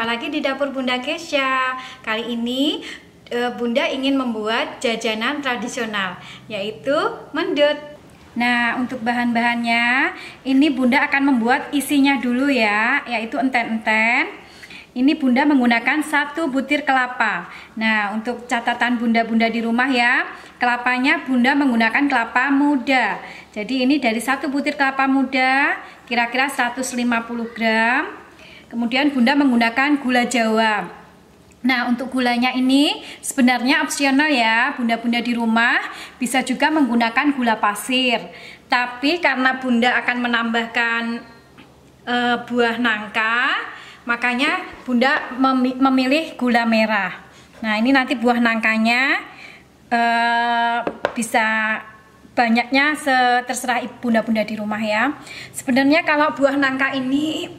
lagi di dapur Bunda Kesha. Kali ini Bunda ingin membuat jajanan tradisional, yaitu mendut. Nah, untuk bahan-bahannya ini Bunda akan membuat isinya dulu ya, yaitu enten-enten. Ini Bunda menggunakan 1 butir kelapa. Nah, untuk catatan bunda-bunda di rumah ya, kelapanya Bunda menggunakan kelapa muda. Jadi ini dari 1 butir kelapa muda, kira-kira 150 gram. Kemudian Bunda menggunakan gula Jawa. Nah, untuk gulanya ini sebenarnya opsional ya, bunda-bunda di rumah bisa juga menggunakan gula pasir. Tapi karena Bunda akan menambahkan buah nangka, makanya Bunda memilih gula merah. Nah, ini nanti buah nangkanya bisa banyaknya terserah bunda-bunda di rumah ya. Sebenarnya kalau buah nangka ini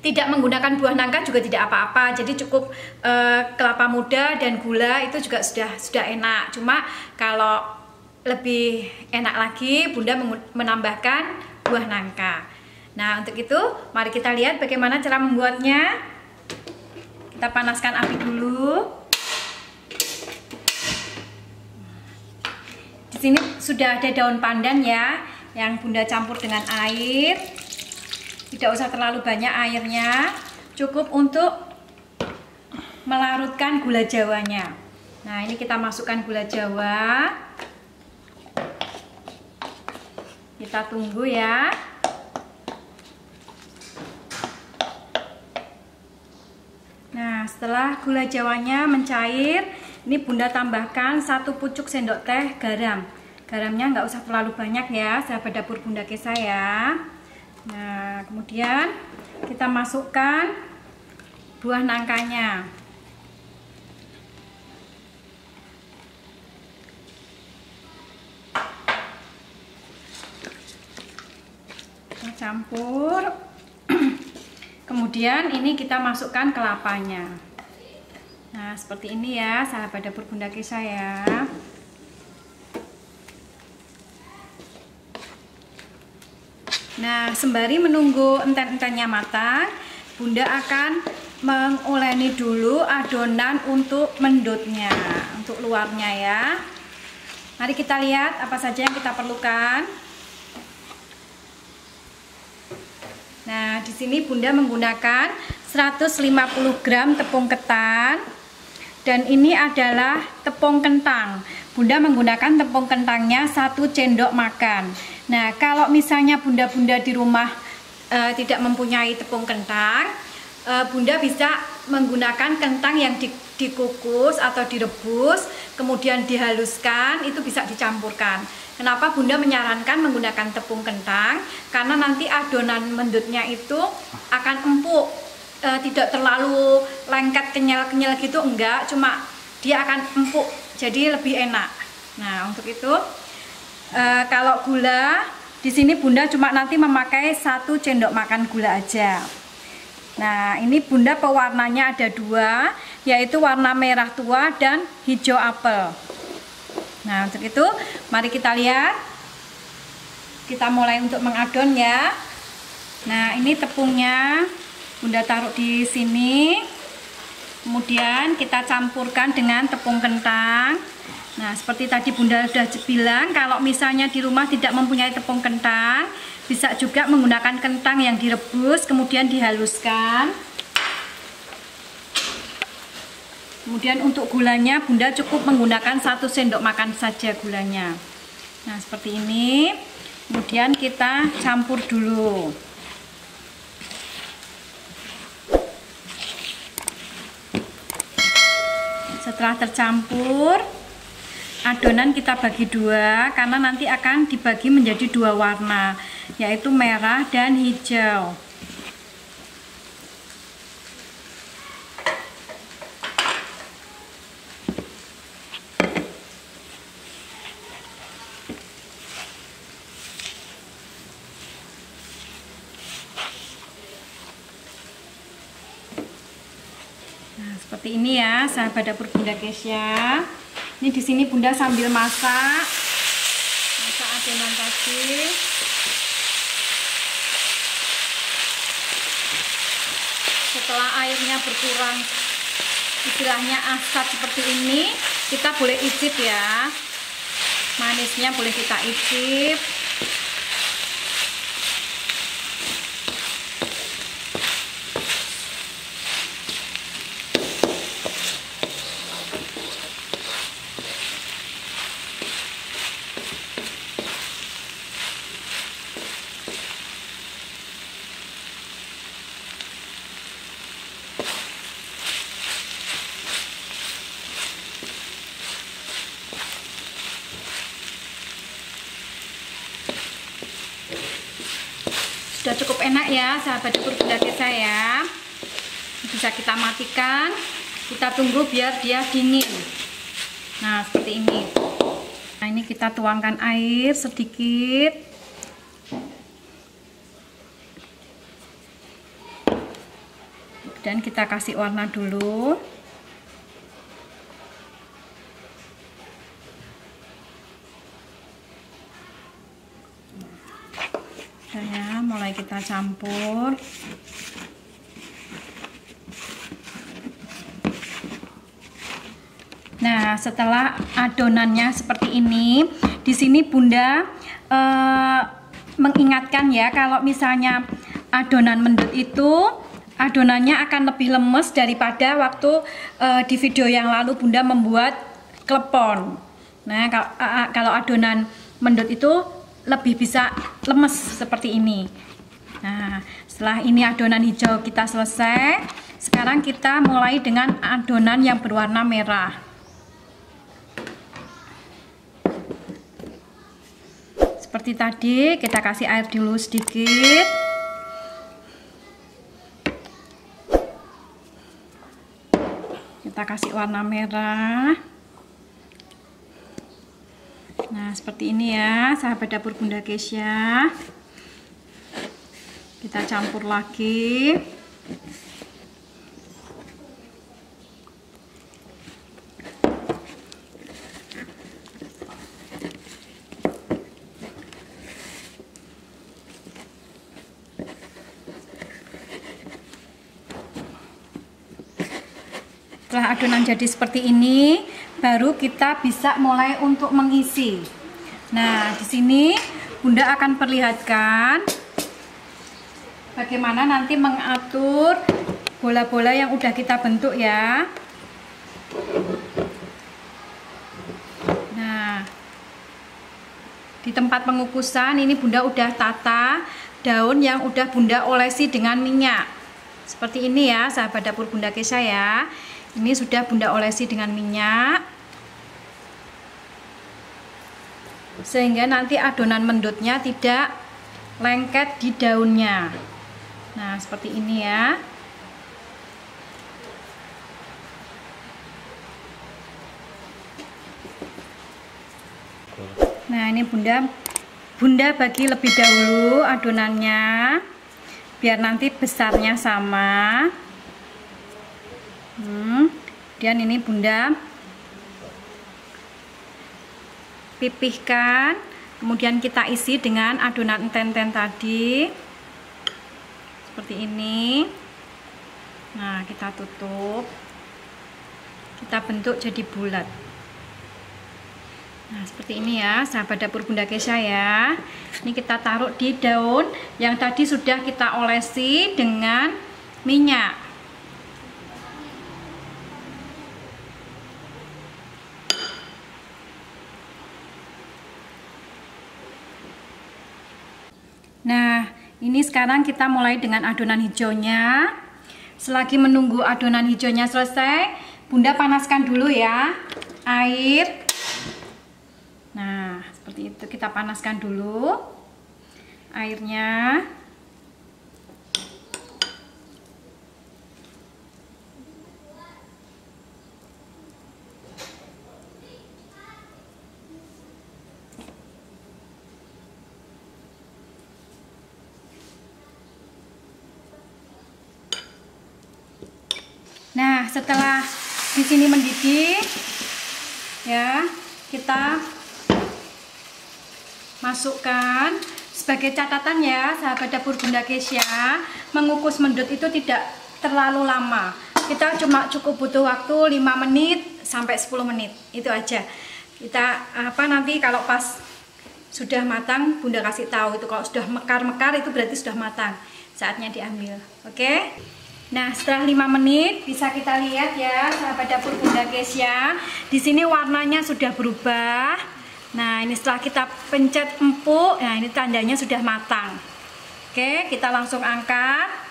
tidak menggunakan buah nangka juga tidak apa-apa. Jadi cukup kelapa muda dan gula itu juga sudah enak. Cuma kalau lebih enak lagi Bunda menambahkan buah nangka. Nah, untuk itu mari kita lihat bagaimana cara membuatnya. Kita panaskan api dulu. Di sini sudah ada daun pandan ya, yang Bunda campur dengan air. Tidak usah terlalu banyak airnya, cukup untuk melarutkan gula jawanya. Nah, ini kita masukkan gula jawa. Kita tunggu ya. Nah, setelah gula jawanya mencair, ini Bunda tambahkan 1 pucuk sendok teh garam. Garamnya nggak usah terlalu banyak ya, sahabat dapur Bunda Kesha ya. Nah, kemudian kita masukkan buah nangkanya. Kita campur. Kemudian ini kita masukkan kelapanya. Nah, seperti ini ya, sahabat dapur Bunda Kesha ya. Nah, sembari menunggu enten-entennya matang, Bunda akan menguleni dulu adonan untuk mendutnya, untuk luarnya ya. Mari kita lihat apa saja yang kita perlukan. Nah, di sini Bunda menggunakan 150 gram tepung ketan. Dan ini adalah tepung kentang. Bunda menggunakan tepung kentangnya 1 sendok makan. Nah, kalau misalnya bunda-bunda di rumah tidak mempunyai tepung kentang, Bunda bisa menggunakan kentang yang dikukus atau direbus, kemudian dihaluskan, itu bisa dicampurkan. Kenapa Bunda menyarankan menggunakan tepung kentang? Karena nanti adonan mendutnya itu akan empuk, tidak terlalu lengket kenyal-kenyal gitu, enggak, cuma dia akan empuk, jadi lebih enak. Nah, untuk itu kalau gula di sini Bunda cuma nanti memakai 1 sendok makan gula aja. Nah, ini Bunda pewarnanya ada 2, yaitu warna merah tua dan hijau apel. Nah, untuk itu mari kita lihat. Kita mulai untuk mengadon ya. Nah, ini tepungnya Bunda taruh di sini. Kemudian kita campurkan dengan tepung kentang. Nah, seperti tadi Bunda sudah bilang, kalau misalnya di rumah tidak mempunyai tepung kentang, bisa juga menggunakan kentang yang direbus kemudian dihaluskan. Kemudian untuk gulanya Bunda cukup menggunakan 1 sendok makan saja gulanya. Nah, seperti ini. Kemudian kita campur dulu. Setelah tercampur, adonan kita bagi 2 karena nanti akan dibagi menjadi 2 warna, yaitu merah dan hijau. Nah, seperti ini ya, sahabat dapur Bunda Kesha. Ini di sini Bunda sambil masak adonan tadi. setelah airnya berkurang, istilahnya asat seperti ini, kita boleh icip ya. Manisnya boleh kita icip. Sudah cukup enak ya sahabat dapur Bunda Kesha ya. Bisa kita matikan, kita tunggu biar dia dingin. Nah seperti ini. Nah ini kita tuangkan air sedikit. Dan kita kasih warna dulu. Ya, mulai kita campur. Nah, setelah adonannya seperti ini, di sini Bunda mengingatkan ya, kalau misalnya adonan mendut itu adonannya akan lebih lemes daripada waktu di video yang lalu Bunda membuat klepon. Nah, kalau adonan mendut itu lebih bisa lemes seperti ini. Nah, setelah ini adonan hijau kita selesai, sekarang kita mulai dengan adonan yang berwarna merah. Seperti tadi, kita kasih air dulu sedikit. Kita kasih warna merah. Nah seperti ini ya sahabat dapur Bunda Kesha. Kita campur lagi. Setelah adonan jadi seperti ini, baru kita bisa mulai untuk mengisi. Nah, di sini Bunda akan perlihatkan bagaimana nanti mengatur bola-bola yang udah kita bentuk ya. Nah, di tempat pengukusan ini Bunda udah tata daun yang udah Bunda olesi dengan minyak. Seperti ini ya, sahabat dapur Bunda Kesha ya. Ini sudah Bunda olesi dengan minyak, sehingga nanti adonan mendutnya tidak lengket di daunnya. Nah seperti ini ya. Nah ini Bunda bagi lebih dahulu adonannya biar nanti besarnya sama. Kemudian ini Bunda pipihkan, kemudian kita isi dengan adonan enten-enten tadi seperti ini. Nah kita tutup, kita bentuk jadi bulat. Nah seperti ini ya sahabat dapur Bunda Kesha ya. Ini kita taruh di daun yang tadi sudah kita olesi dengan minyak. Nah, ini sekarang kita mulai dengan adonan hijaunya. Selagi menunggu adonan hijaunya selesai, Bunda panaskan dulu ya air. Nah, seperti itu kita panaskan dulu airnya. Nah, setelah di sini mendidih, ya, kita masukkan. Sebagai catatan ya, sahabat dapur Bunda Kesha, mengukus mendut itu tidak terlalu lama. Kita cuma cukup butuh waktu 5 menit sampai 10 menit. Itu aja. Kita nanti kalau pas sudah matang, Bunda kasih tahu itu. Kalau sudah mekar-mekar itu berarti sudah matang. Saatnya diambil. Oke? Nah, setelah 5 menit bisa kita lihat ya, sahabat dapur Bunda Kesya. Di sini warnanya sudah berubah. Nah, ini setelah kita pencet empuk, nah ini tandanya sudah matang. Oke, kita langsung angkat.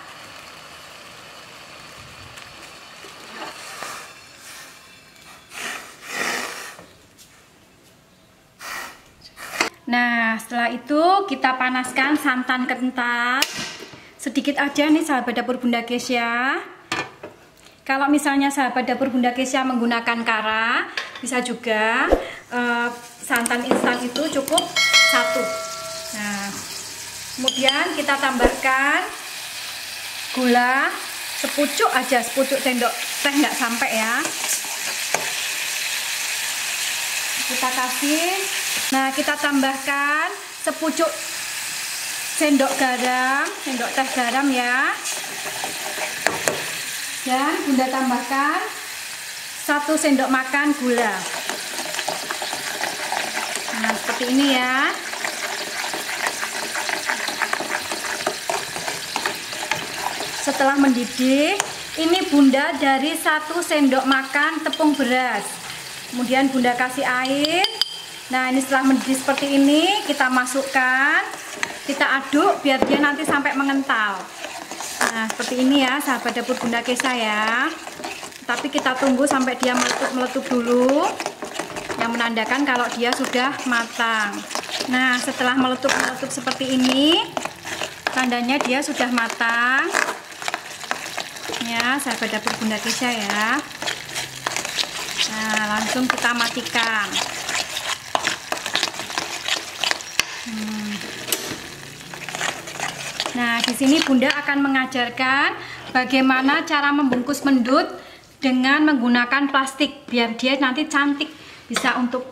Nah, setelah itu kita panaskan santan kental. Sedikit aja nih sahabat dapur Bunda Kesya. Kalau misalnya sahabat dapur Bunda Kesya menggunakan kara, bisa juga santan instan itu cukup 1. Nah, kemudian kita tambahkan gula sepucuk aja, sepucuk sendok teh, nggak sampai ya. Kita kasih. Nah, kita tambahkan sepucuk sendok garam, sendok teh garam ya. Dan Bunda tambahkan 1 sendok makan gula. Nah, seperti ini ya. Setelah mendidih, ini Bunda dari 1 sendok makan tepung beras. Kemudian Bunda kasih air. Nah, ini setelah mendidih seperti ini, kita masukkan, kita aduk biar dia nanti sampai mengental. Nah, seperti ini ya sahabat dapur Bunda Kesya ya. Tapi kita tunggu sampai dia meletup dulu, yang menandakan kalau dia sudah matang. Nah, setelah meletup seperti ini, tandanya dia sudah matang. Ya, sahabat dapur Bunda Kesya ya. Nah, langsung kita matikan. Nah, di sini Bunda akan mengajarkan bagaimana cara membungkus mendut dengan menggunakan plastik biar dia nanti cantik, bisa untuk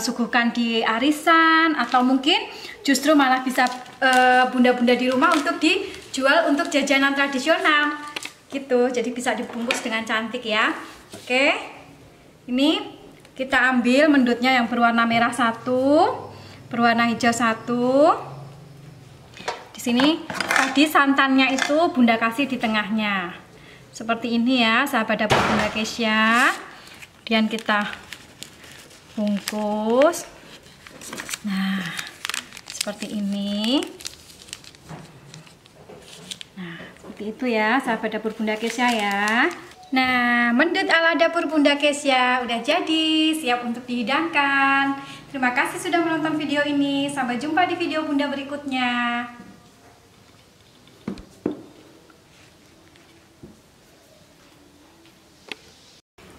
suguhkan di arisan, atau mungkin justru malah bisa bunda-bunda di rumah untuk dijual untuk jajanan tradisional gitu. Jadi bisa dibungkus dengan cantik ya. Oke, ini kita ambil mendutnya yang berwarna merah 1, berwarna hijau 1. Di sini tadi santannya itu Bunda kasih di tengahnya. Seperti ini ya sahabat dapur Bunda Kesya. Kemudian kita bungkus. Nah, seperti ini. Nah, seperti itu ya sahabat dapur Bunda Kesya ya. Nah, mendut ala dapur Bunda Kesya udah jadi, siap untuk dihidangkan. Terima kasih sudah menonton video ini. Sampai jumpa di video Bunda berikutnya.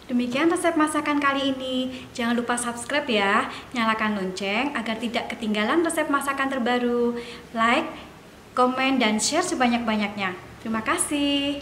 Demikian resep masakan kali ini. Jangan lupa subscribe ya, nyalakan lonceng agar tidak ketinggalan resep masakan terbaru. Like, komen, dan share sebanyak-banyaknya. Terima kasih.